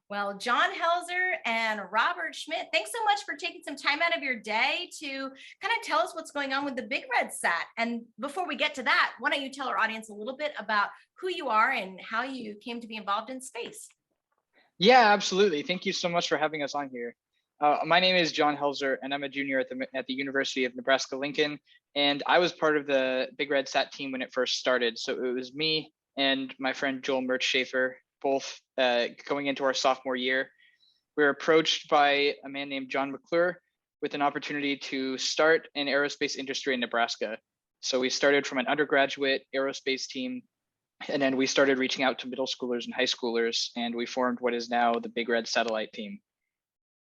Well, John Helzer and Robert Schmidt, thanks so much for taking some time out of your day to kind of tell us what's going on with the BigRedSat. And before we get to that, why don't you tell our audience a little bit about who you are and how you came to be involved in space? Yeah, absolutely. Thank you so much for having us on here. My name is John Helzer, and I'm a junior at the University of Nebraska Lincoln. And I was part of the BigRedSat team when it first started. So it was me and my friend Joel Schaefer, both going into our sophomore year. We were approached by a man named John McClure with an opportunity to start an aerospace industry in Nebraska. So we started from an undergraduate aerospace team, and then we started reaching out to middle schoolers and high schoolers, and we formed what is now the Big Red Satellite team.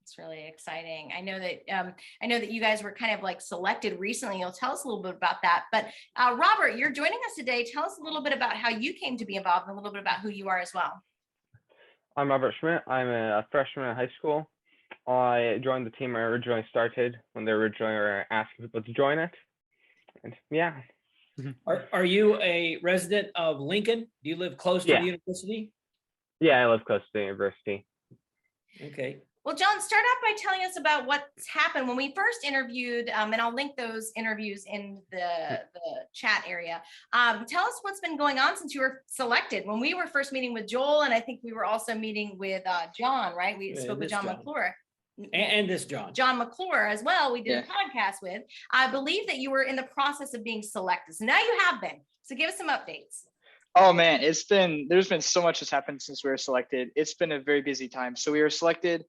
It's really exciting. I know that you guys were kind of like selected recently. You'll tell us a little bit about that. But Robert, you're joining us today. Tell us a little bit about how you came to be involved and a little bit about who you are as well. I'm Robert Schmidt. I'm a freshman in high school. I joined the team I originally started when they originally were asking people to join it. And yeah. Are you a resident of Lincoln? Do you live close to the university? Yeah, I live close to the university. Okay. Well, John, start off by telling us about what's happened when we first interviewed, and I'll link those interviews in the chat area. Tell us what's been going on since you were selected. When we were first meeting with Joel, and I think we were also meeting with John, right? We spoke with John McClure. And this John McClure as well. We did a podcast with. I believe that you were in the process of being selected. So now you have been. So give us some updates. Oh man, there's been so much that's happened since we were selected. It's been a very busy time. So we were selected.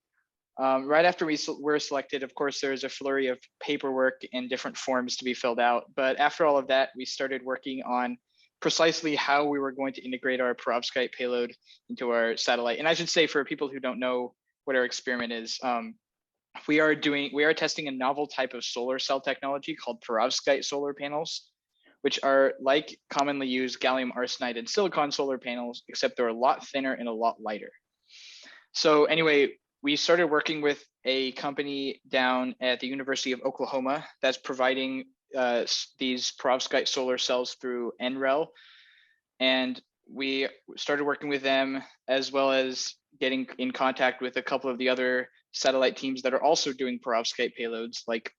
Right after we were selected, of course, there was a flurry of paperwork and different forms to be filled out. But after all of that, we started working on precisely how we were going to integrate our perovskite payload into our satellite. And I should say, for people who don't know what our experiment is, we are testing a novel type of solar cell technology called perovskite solar panels, which are like commonly used gallium arsenide and silicon solar panels, except they're a lot thinner and a lot lighter. So anyway, we started working with a company down at the University of Oklahoma that's providing these perovskite solar cells through NREL. And we started working with them, as well as getting in contact with a couple of the other satellite teams that are also doing perovskite payloads, like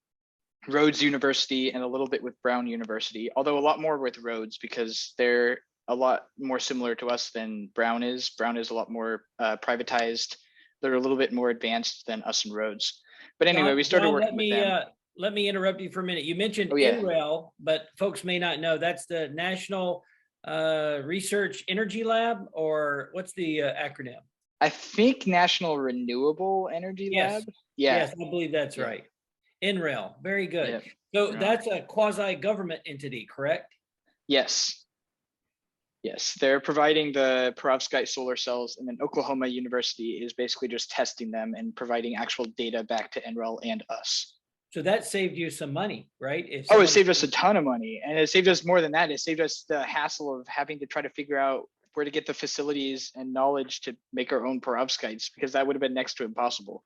Rhodes University and a little bit with Brown University, although a lot more with Rhodes because they're a lot more similar to us than Brown is. Brown is a lot more privatized. They're a little bit more advanced than us and Rhodes. But anyway, we started working with them. Let me interrupt you for a minute. You mentioned NREL, but folks may not know that's the National Research Energy Lab, or what's the acronym? I think National Renewable Energy Lab. Yes, I believe that's right. NREL, very good. So that's a quasi-government entity, correct? Yes. Yes, they're providing the perovskite solar cells, and then Oklahoma University is basically just testing them and providing actual data back to NREL and us. So that saved you some money, right? It saved us a ton of money, and it saved us more than that. It saved us the hassle of having to try to figure out where to get the facilities and knowledge to make our own perovskites, because that would have been next to impossible.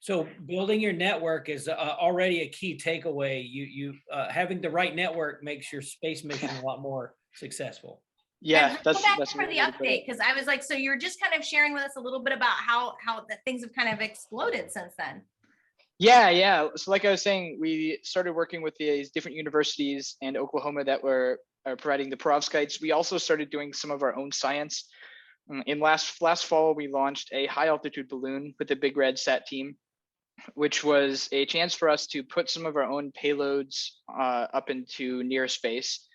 So building your network is already a key takeaway. You having the right network makes your space mission a lot more successful. Yeah, that's for the update, because I was like, so you're just kind of sharing with us a little bit about how the things have kind of exploded since then. Yeah. So like I was saying, we started working with these different universities and Oklahoma that were providing the perovskites. We also started doing some of our own science. In last fall, we launched a high altitude balloon with the BigRedSat team, which was a chance for us to put some of our own payloads up into near space.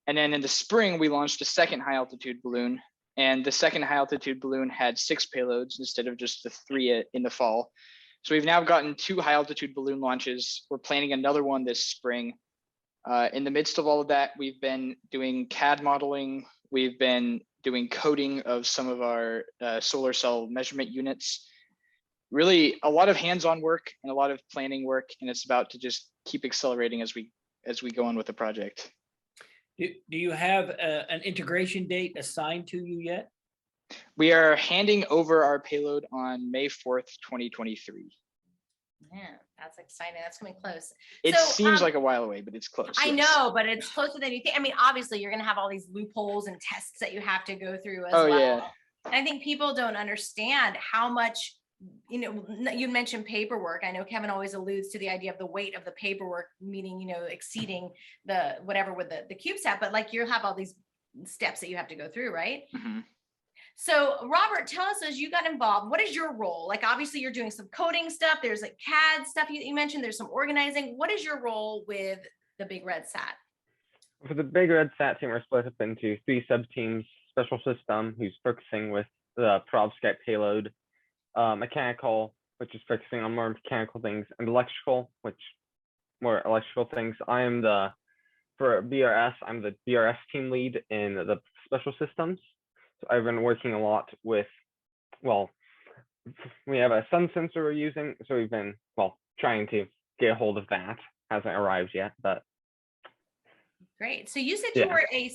And then in the spring, we launched a second high altitude balloon, and the second high altitude balloon had 6 payloads instead of just the 3 in the fall. So we've now gotten 2 high altitude balloon launches. We're planning another one this spring. In the midst of all of that, we've been doing CAD modeling. We've been doing coding of some of our solar cell measurement units. Really a lot of hands-on work and a lot of planning work, and it's about to just keep accelerating as we go on with the project. Do you have an integration date assigned to you yet? We are handing over our payload on May 4th, 2023. Man, that's exciting. That's coming close. It seems like a while away, but it's close. I know, but it's closer than you think. I mean, obviously, you're going to have all these loopholes and tests that you have to go through as well. I think people don't understand how much, you know, you mentioned paperwork. I know Kevin always alludes to the idea of the weight of the paperwork, meaning, you know, exceeding the whatever with the CubeSat, but like you have all these steps that you have to go through, right? Mm-hmm. So Robert, tell us, as you got involved, what is your role? Like, obviously you're doing some coding stuff. There's like CAD stuff you mentioned. There's some organizing. What is your role with the BigRedSat? For the BigRedSat team, we're split up into 3 sub-teams: special system, who's focusing with the perovskite payload, mechanical, which is focusing on more mechanical things, and electrical, which more electrical things. For BRS, I'm the BRS team lead in the special systems. So I've been working a lot with, well, we have a sun sensor we're using, so we've been, well, trying to get a hold of that. Hasn't arrived yet, but. Great. So you said you were a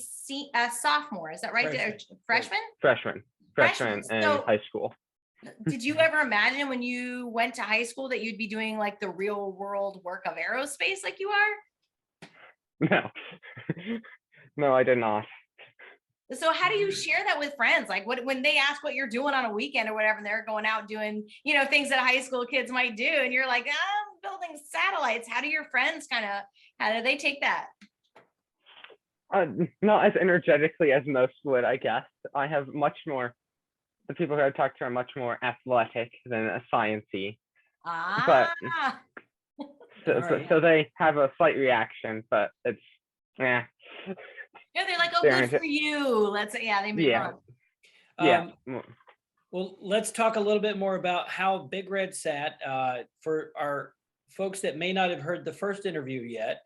sophomore, is that right? Freshman? Freshman in high school. Did you ever imagine when you went to high school that you'd be doing like the real world work of aerospace like you are? No, no, I did not. So how do you share that with friends? Like when they ask what you're doing on a weekend or whatever, and they're going out doing, you know, things that high school kids might do, and you're like, I'm building satellites. How do your friends how do they take that? Not as energetically as most would, I guess. I have the people who I talk to are much more athletic than sciencey. But so they have a slight reaction, but it's, yeah. Yeah, they're like, oh, good for you. They move on. Well, let's talk a little bit more about how BigRedSat, for our folks that may not have heard the first interview yet,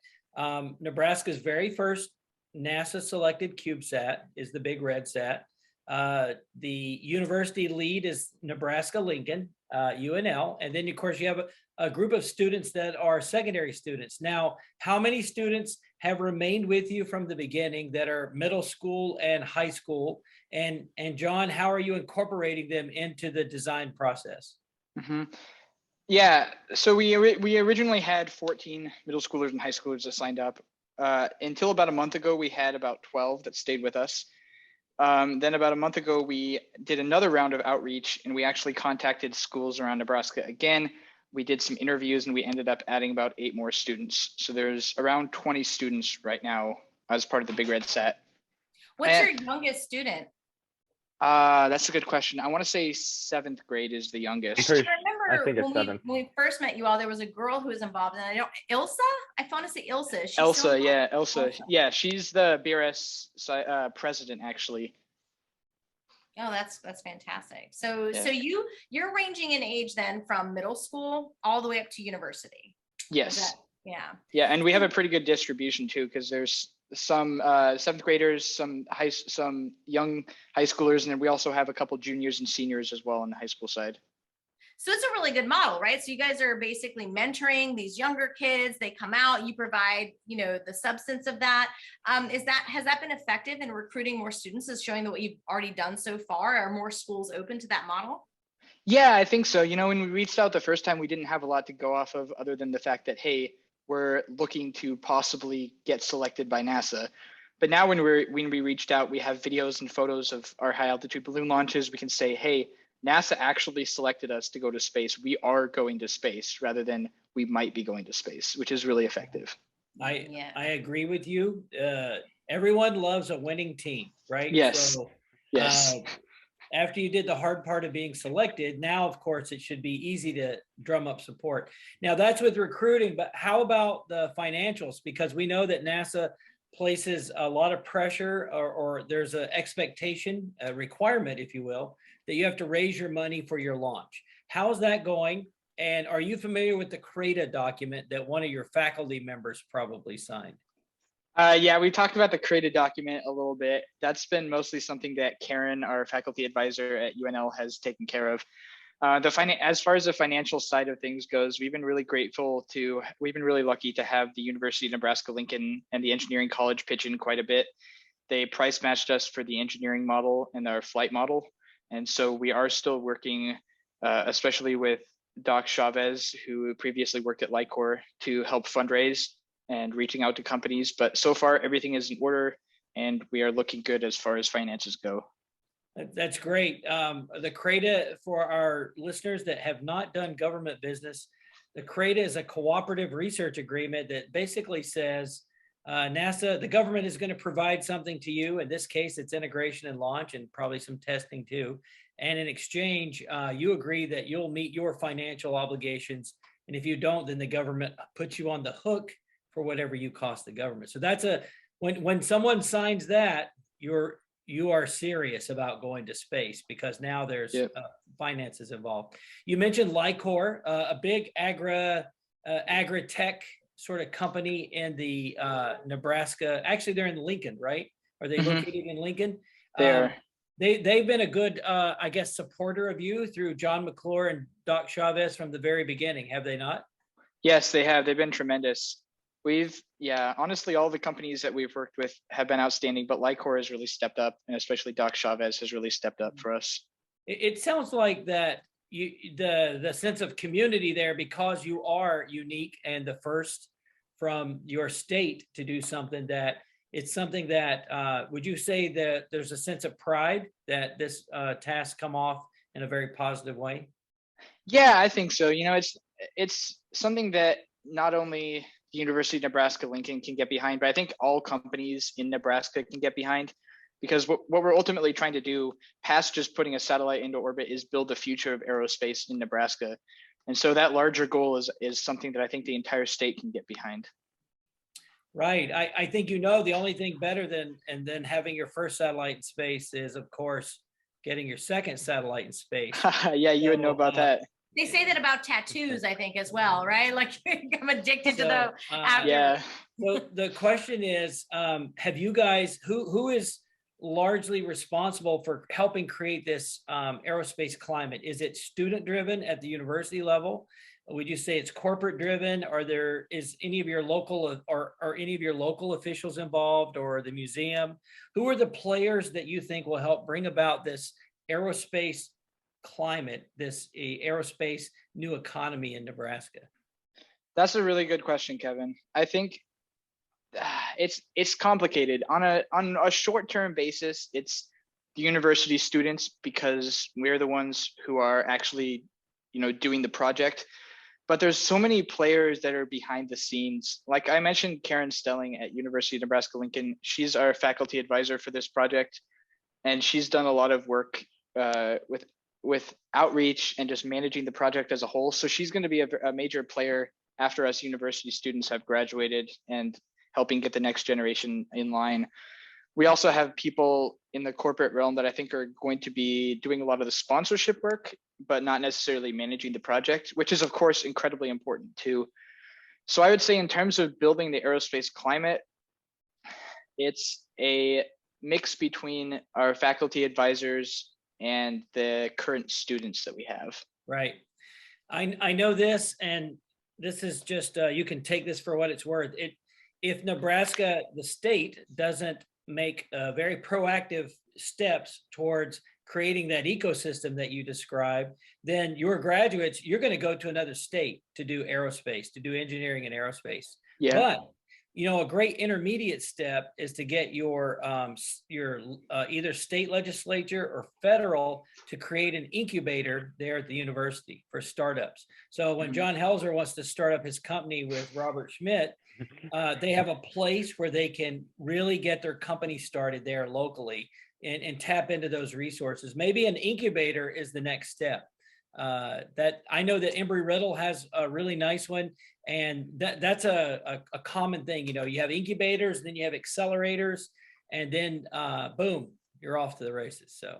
Nebraska's very first NASA selected CubeSat is the BigRedSat. The university lead is Nebraska Lincoln, UNL. And then of course you have a group of students that are secondary students. Now, how many students have remained with you from the beginning that are middle school and high school? And John, how are you incorporating them into the design process? Mm-hmm. Yeah, so we originally had 14 middle schoolers and high schoolers that signed up. Until about a month ago, we had about 12 that stayed with us. Then about a month ago, we did another round of outreach, and we actually contacted schools around Nebraska again. We did some interviews, and we ended up adding about 8 more students. So there's around 20 students right now as part of the BigRedSat. What's your youngest student? That's a good question. I want to say 7th grade is the youngest. I remember when we first met you all, there was a girl who was involved, and Ilsa? I want to say Ilsa. Elsa. Yeah, she's the BRS president, actually. Oh, that's fantastic. So you're ranging in age then from middle school all the way up to university. Yes. Yeah, and we have a pretty good distribution too, because there's some 7th graders, some young high schoolers, and then we also have a couple juniors and seniors as well on the high school side. So it's a really good model, right? So you guys are basically mentoring these younger kids. They come out, you provide, you know, the substance of that. Has that been effective in recruiting more students? Is showing that what you've already done so far? Are more schools open to that model? Yeah, I think so. You know, when we reached out the first time, we didn't have a lot to go off of other than the fact that, hey, we're looking to possibly get selected by NASA. But now when we reached out, we have videos and photos of our high altitude balloon launches. We can say, hey, NASA actually selected us to go to space. We are going to space rather than we might be going to space, which is really effective. I agree with you. Everyone loves a winning team, right? Yes. Yes. After you did the hard part of being selected, now, of course, it should be easy to drum up support. Now, that's with recruiting, but how about the financials? Because we know that NASA places a lot of pressure, or there's an expectation, a requirement, if you will, that you have to raise your money for your launch. How's that going? And are you familiar with the CRADA document that one of your faculty members probably signed? Yeah, we talked about the CRADA document a little bit. That's been mostly something that Karen, our faculty advisor at UNL, has taken care of. As far as the financial side of things goes, we've been really lucky to have the University of Nebraska Lincoln and the engineering college pitch in quite a bit. They price matched us for the engineering model and our flight model. And so we are still working, especially with Doc Chavez, who previously worked at Lightcore, to help fundraise and reaching out to companies. But so far, everything is in order, and we are looking good as far as finances go. That's great. The CRADA, for our listeners that have not done government business, the CRADA is a cooperative research agreement that basically says NASA, the government is going to provide something to you. In this case, it's integration and launch and probably some testing too. And in exchange, you agree that you'll meet your financial obligations. And if you don't, then the government puts you on the hook for whatever you cost the government. So that's when someone signs that, you are serious about going to space, because now there's finances involved. You mentioned Lycor, a big agri-tech sort of company in the Nebraska. Actually, they're in Lincoln, right? Are they located in Lincoln? There. They've been a good, I guess, supporter of you through John McClure and Doc Chavez from the very beginning, have they not? Yes, they have. They've been tremendous. Honestly, all the companies that we've worked with have been outstanding, but Lycor has really stepped up, and especially Doc Chavez has really stepped up for us. It sounds like that the sense of community there, because you are unique and the first from your state to do something, that it's something that would you say that there's a sense of pride that this task come off in a very positive way? Yeah, I think so. It's something that not only the University of Nebraska Lincoln can get behind, but I think all companies in Nebraska can get behind, because what we're ultimately trying to do, past just putting a satellite into orbit, is build the future of aerospace in Nebraska. And so that larger goal is something that I think the entire state can get behind. Right. I think the only thing better than having your first satellite in space is, of course, getting your second satellite in space. Yeah, you would know about that. They say that about tattoos, I think, as well, right? Like I'm addicted to the after. Yeah. So the question is, have you guys, who is largely responsible for helping create this aerospace climate? Is it student driven at the university level? Would you say it's corporate driven? Is any of your local or any of your local officials involved, or the museum? Who are the players that you think will help bring about this aerospace climate, this aerospace new economy in Nebraska? That's a really good question, Kevin. I think it's complicated. On a short-term basis, it's the university students, because we're the ones who are actually doing the project. But there's so many players that are behind the scenes. Like I mentioned, Karen Stelling at University of Nebraska Lincoln, she's our faculty advisor for this project, and she's done a lot of work with outreach and just managing the project as a whole. So she's going to be a major player after us university students have graduated and helping get the next generation in line. We also have people in the corporate realm that I think are going to be doing a lot of the sponsorship work, but not necessarily managing the project, which is of course incredibly important too. So I would say in terms of building the aerospace climate, it's a mix between our faculty advisors and the current students that we have. Right. I know this, and this is just, you can take this for what it's worth. If Nebraska, the state, doesn't make very proactive steps towards creating that ecosystem that you described, then your graduates, you're going to go to another state to do aerospace, to do engineering and aerospace. Yeah. But a great intermediate step is to get your either state legislature or federal to create an incubator there at the university for startups. So when John Helzer wants to start up his company with Robert Schmidt, they have a place where they can really get their company started there locally and tap into those resources. Maybe an incubator is the next step. That I know that Embry-Riddle has a really nice one, and that's a common thing. You have incubators, then you have accelerators, and then boom, you're off to the races. So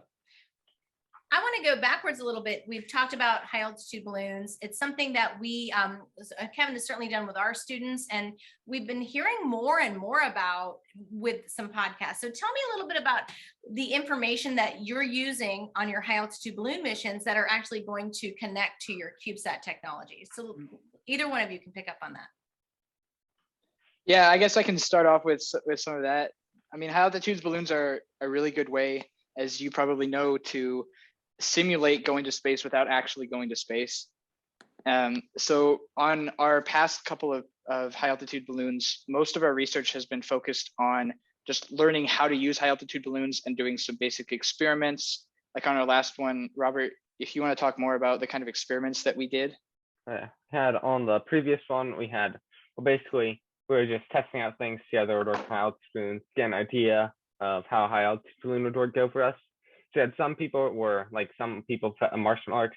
I want to go backwards a little bit. We've talked about high altitude balloons. It's something that we, Kevin has certainly done with our students, and we've been hearing more and more about with some podcasts. So tell me a little bit about the information that you're using on your high altitude balloon missions that are actually going to connect to your CubeSat technology. So either one of you can pick up on that. Yeah, I guess I can start off with some of that. I mean, high altitude balloons are a really good way, as you probably know, to simulate going to space without actually going to space. So on our past couple of high altitude balloons, most of our research has been focused on just learning how to use high altitude balloons and doing some basic experiments. Like on our last one, Robert, if you want to talk more about the kind of experiments that we did. Had on the previous one, we had, well, basically, we were just testing out things, see how they would work for high altitude balloons, get an idea of how high altitude balloon would work go for us. So had some people put a marshmallow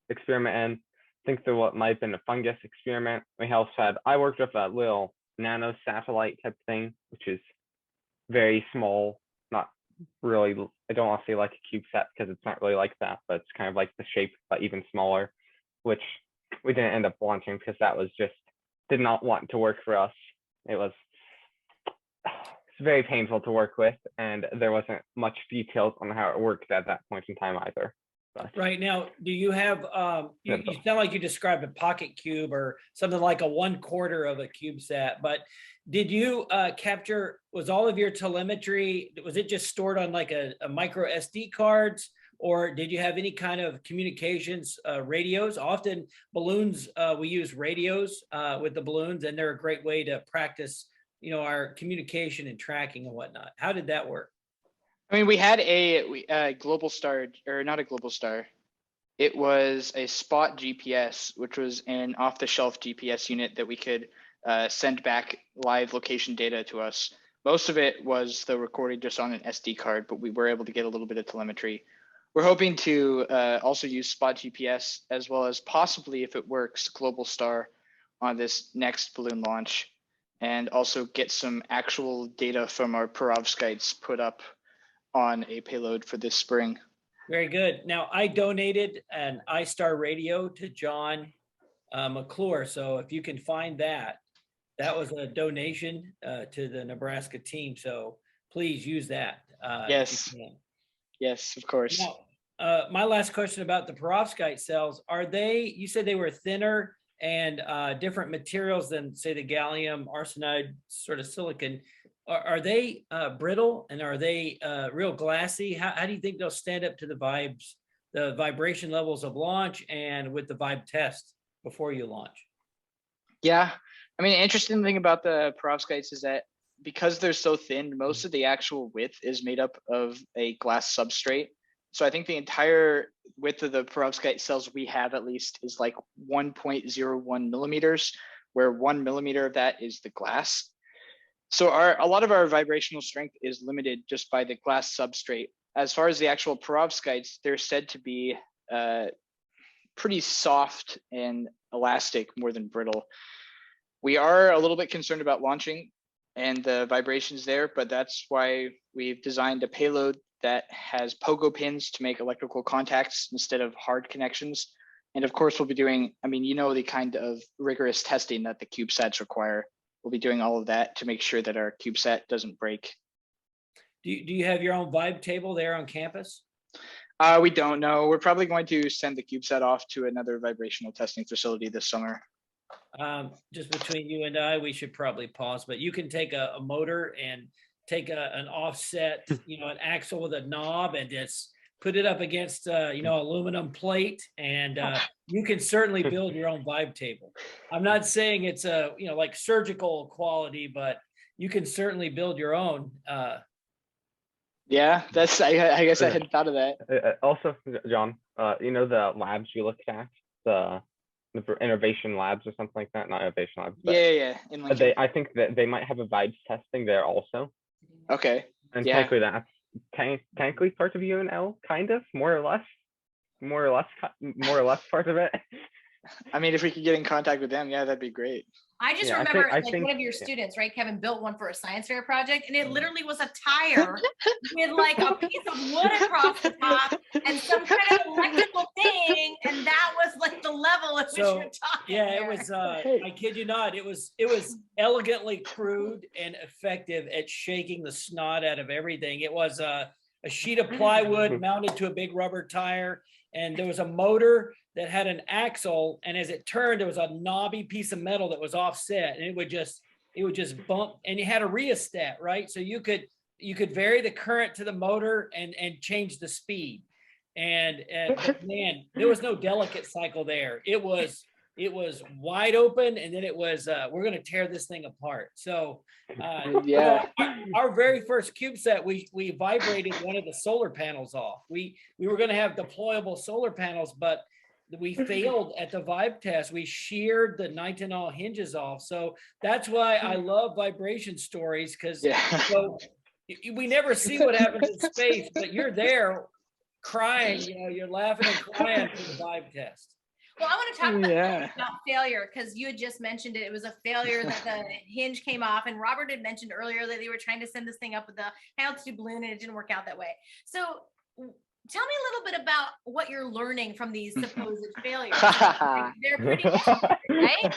experiment in. I think there what might have been a fungus experiment. We also had, I worked with a little nano satellite type thing, which is very small, not really, I don't want to say like a CubeSat because it's not really like that, but it's kind of like the shape, but even smaller, which we didn't end up launching because that was just, did not want to work for us. It's very painful to work with, and there wasn't much details on how it worked at that point in time either. But Right now, do you have, you sound like you described a pocket cube or something like a 1/4 of a CubeSat, but did you capture, was all of your telemetry, was it just stored on like a micro SD cards? Or did you have any kind of communications radios? Often balloons, we use radios with the balloons, and they're a great way to practice, our communication and tracking and whatnot. How did that work? I mean, we had a Global Star, or not a Global Star. It was a Spot GPS, which was an off-the-shelf GPS unit that we could send back live location data to us. Most of it was the recording just on an SD card, but we were able to get a little bit of telemetry. We're hoping to also use Spot GPS, as well as possibly, if it works, Global Star on this next balloon launch, and also get some actual data from our perovskites put up on a payload for this spring. Very good. Now, I donated an iStar radio to John McClure. So if you can find that, that was a donation to the Nebraska team. So please use that. Yes. Yes, of course. Now, my last question about the perovskite cells, you said they were thinner and different materials than, say, the gallium arsenide sort of silicon. Are they brittle, and are they real glassy? How do you think they'll stand up to the vibration levels of launch and with the vibe test before you launch? Yeah, I mean, the interesting thing about the perovskites is that because they're so thin, most of the actual width is made up of a glass substrate. So I think the entire width of the perovskite cells we have, at least, is like 1.01 millimeters, where 1 millimeter of that is the glass. So a lot of our vibrational strength is limited just by the glass substrate. As far as the actual perovskites, they're said to be pretty soft and elastic more than brittle. We are a little bit concerned about launching and the vibrations there, but that's why we've designed a payload that has pogo pins to make electrical contacts instead of hard connections. And of course, we'll be doing, the kind of rigorous testing that the CubeSats require. We'll be doing all of that to make sure that our CubeSat doesn't break. Do you have your own vibe table there on campus? We don't know. We're probably going to send the CubeSat off to another vibrational testing facility this summer. Just between you and I, we should probably pause, but you can take a motor and take an offset, an axle with a knob, and just put it up against, aluminum plate, and you can certainly build your own vibe table. I'm not saying it's like surgical quality, but you can certainly build your own. Yeah, I guess I hadn't thought of that. Also, John, the labs you looked at, the innovation labs or something like that, not innovation labs. But yeah. I think that they might have a vibes testing there also. Okay. And technically that's technically part of UNL, kind of, more or less part of it. I mean, if we could get in contact with them, yeah, that'd be great. I just remember one of your students, right, Kevin, built one for a science fair project, and it literally was a tire with like a piece of wood across the top and some kind of electrical thing, and that was like the level at which you're talking. Yeah, it was. I kid you not, it was elegantly crude and effective at shaking the snot out of everything. It was a sheet of plywood mounted to a big rubber tire, and there was a motor that had an axle, and as it turned, there was a knobby piece of metal that was offset, and it would just bump, and you had a rheostat, right? So you could vary the current to the motor and change the speed. And man, there was no delicate cycle there. It was it was wide open, and then it was we're going to tear this thing apart. So Yeah. our very first CubeSat, we vibrated one of the solar panels off. We were going to have deployable solar panels, but we failed at the vibe test. We sheared the nitinol hinges off. So that's why I love vibration stories, because Yeah. so we never see what happens in space, but you're there crying, you're laughing and crying for the vibe test. Well, I want to talk Yeah. about failure, because you had just mentioned it. It was a failure that the hinge came off, and Robert had mentioned earlier that they were trying to send this thing up with the high altitude balloon, and it didn't work out that way. So tell me a little bit about what you're learning from these supposed failures. They're pretty right?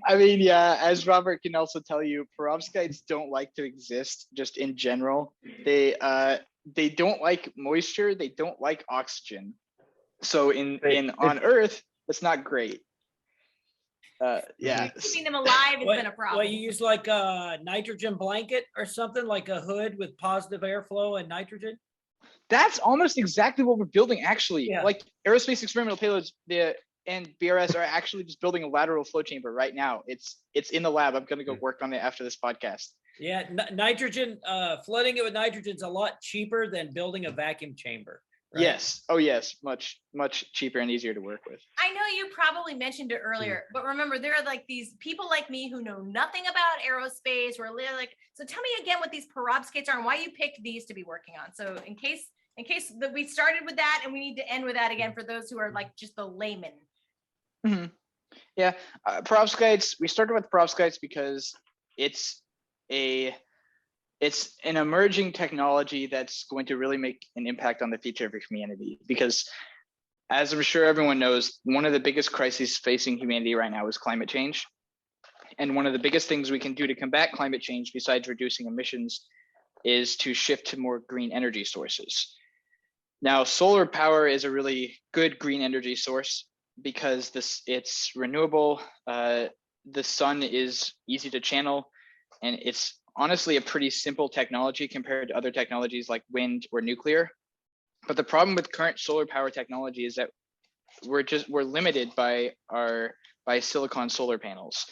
I mean, yeah, as Robert can also tell you, perovskites don't like to exist just in general. They don't like moisture, they don't like oxygen. So on Earth, it's not great. Yeah. Keeping them alive has been a problem. Well, you use like a nitrogen blanket or something, like a hood with positive airflow and nitrogen? That's almost exactly what we're building, actually. Yeah. Like aerospace experimental payloads, and BRS are actually just building a lateral flow chamber right now. It's in the lab. I'm gonna go work on it after this podcast. Yeah, nitrogen, flooding it with nitrogen is a lot cheaper than building a vacuum chamber. Right? Yes. Oh yes, much cheaper and easier to work with. I know you probably mentioned it earlier, but remember, there are like these people like me who know nothing about aerospace. So tell me again what these perovskites are and why you picked these to be working on. So in case that we started with that, and we need to end with that again for those who are like just the layman. Mm-hmm. Yeah, perovskites. We started with perovskites because it's an emerging technology that's going to really make an impact on the future of humanity. Because, as I'm sure everyone knows, one of the biggest crises facing humanity right now is climate change. And one of the biggest things we can do to combat climate change, besides reducing emissions, is to shift to more green energy sources. Now, solar power is a really good green energy source because it's renewable. The sun is easy to channel, and it's honestly a pretty simple technology compared to other technologies like wind or nuclear. But the problem with current solar power technology is that we're limited by silicon solar panels,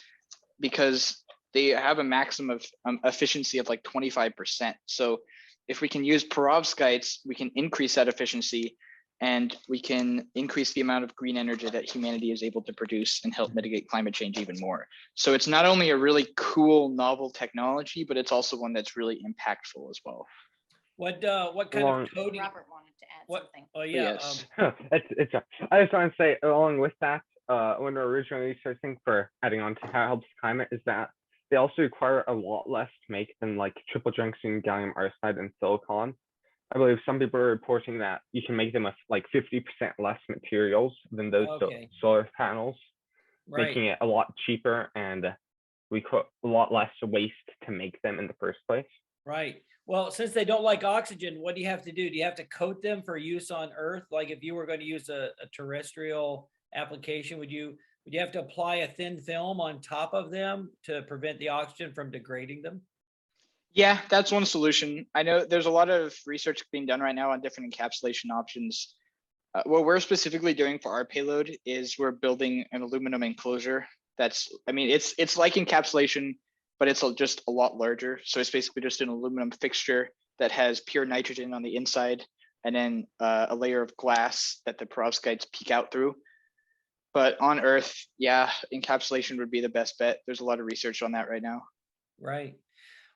because they have a maximum of efficiency of like 25%. So if we can use perovskites, we can increase that efficiency, and we can increase the amount of green energy that humanity is able to produce and help mitigate climate change even more. So it's not only a really cool, novel technology, but it's also one that's really impactful as well. What kind of coding? Robert wanted to add something. Oh yeah. Yes. I just want to say, along with that, when we're originally researching for adding on to how it helps climate, is that they also require a lot less to make than like triple junction gallium arsenide and silicon. I believe some people are reporting that you can make them with like 50% less materials than those solar panels, making it a lot cheaper, and we put a lot less waste to make them in the first place. Right. Well, since they don't like oxygen, what do you have to do? Do you have to coat them for use on Earth? Like if you were going to use a terrestrial application, would you have to apply a thin film on top of them to prevent the oxygen from degrading them? Yeah, that's one solution. I know there's a lot of research being done right now on different encapsulation options. What we're specifically doing for our payload is we're building an aluminum enclosure it's like encapsulation, but it's just a lot larger. So it's basically just an aluminum fixture that has pure nitrogen on the inside, and then a layer of glass that the perovskites peek out through. But on Earth, yeah, encapsulation would be the best bet. There's a lot of research on that right now. Right.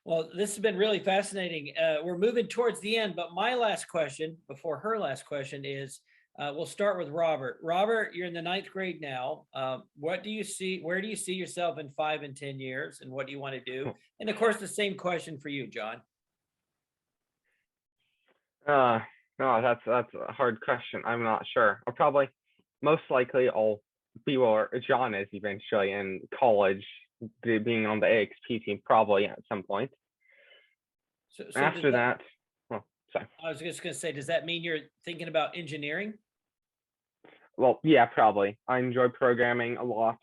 Well, this has been really fascinating. We're moving towards the end, but my last question before her last question is, we'll start with Robert. Robert, you're in the 9th grade now. Where do you see yourself in 5 and 10 years, and what do you want to do? And of course, the same question for you, John. No, that's a hard question. I'm not sure. Most likely I'll be where John is eventually in college, being on the AXP team probably at some point. So after that, sorry. I was just going to say, does that mean you're thinking about engineering? Well, yeah, probably. I enjoy programming a lot,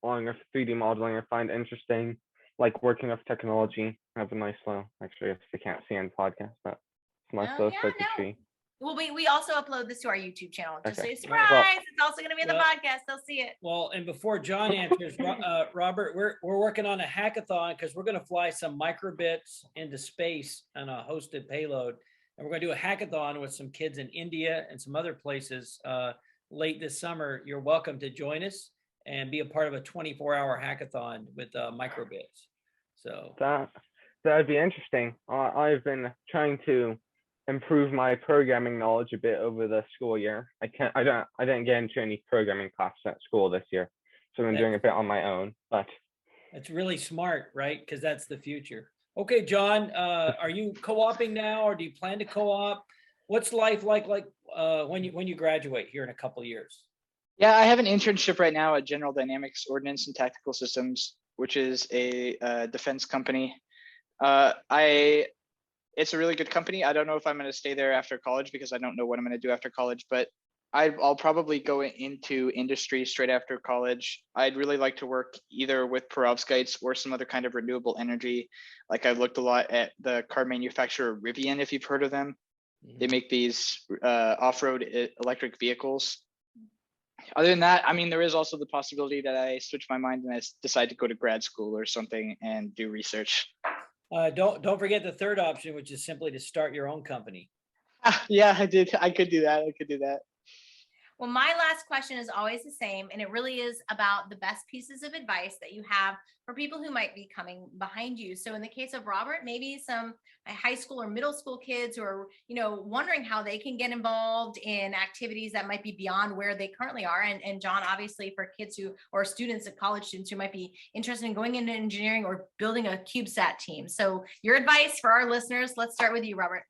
along with 3D modeling. I find interesting, like working with technology. I have a nice little, actually, if you can't see on the podcast, but it's a nice little circuitry. Well, we also upload this to our YouTube channel. Just Okay. so surprise, Well- it's also going to be in the Well- podcast. They'll see it. Well, and before John answers, Robert, we're working on a hackathon because we're going to fly some microbits into space on a hosted payload, and we're going to do a hackathon with some kids in India and some other places late this summer. You're welcome to join us and be a part of a 24-hour hackathon with microbits. So that'd be interesting. I've been trying to improve my programming knowledge a bit over the school year. I didn't get into any programming classes at school this year, so I'm doing a bit on my own. But it's really smart, right? Because that's the future. Okay, John, are you co-oping now, or do you plan to co-op? What's life like when you graduate here in a couple of years? Yeah, I have an internship right now at General Dynamics Ordnance and Tactical Systems, which is a defense company. It's a really good company. I don't know if I'm going to stay there after college because I don't know what I'm going to do after college, but I'll probably go into industry straight after college. I'd really like to work either with perovskites or some other kind of renewable energy. Like I've looked a lot at the car manufacturer Rivian, if you've heard of them. They make these off-road electric vehicles. Other than that, I mean, there is also the possibility that I switch my mind and I decide to go to grad school or something and do research. Don't forget the third option, which is simply to start your own company. Yeah, I could do that. Well, my last question is always the same, and it really is about the best pieces of advice that you have for people who might be coming behind you. So in the case of Robert, maybe some high school or middle school kids who are, wondering how they can get involved in activities that might be beyond where they currently are. And John, obviously for kids or students, college students who might be interested in going into engineering or building a CubeSat team. So your advice for our listeners, let's start with you, Robert.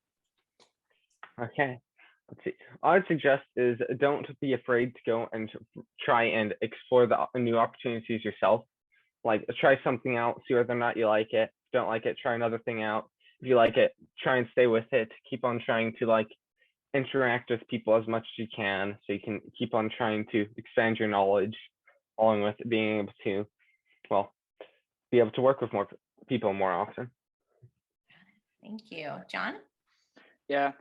Okay. Let's see. I would suggest is don't be afraid to go and try and explore the new opportunities yourself. Like try something out, see whether or not you like it. If you don't like it, try another thing out. If you like it, try and stay with it. Keep on trying to interact with people as much as you can, so you can keep on trying to expand your knowledge, along with being able to, be able to work with more people more often. Thank you, John. Yeah.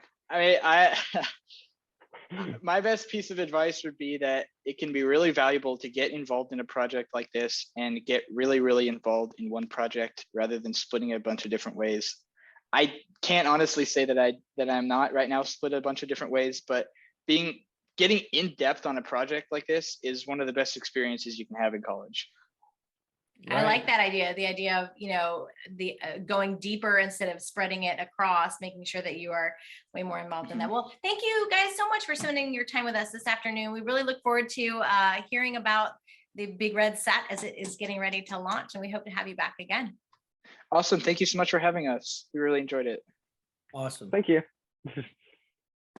My best piece of advice would be that it can be really valuable to get involved in a project like this and get really, really involved in one project rather than splitting it a bunch of different ways. I can't honestly say that I'm not right now split a bunch of different ways, but getting in depth on a project like this is one of the best experiences you can have in college. Right. I like that idea. The idea of, the going deeper instead of spreading it across, making sure that you are way more involved in that. Well, thank you guys so much for spending your time with us this afternoon. We really look forward to hearing about the BigRedSat as it is getting ready to launch, and we hope to have you back again. Awesome. Thank you so much for having us. We really enjoyed it. Awesome. Thank you.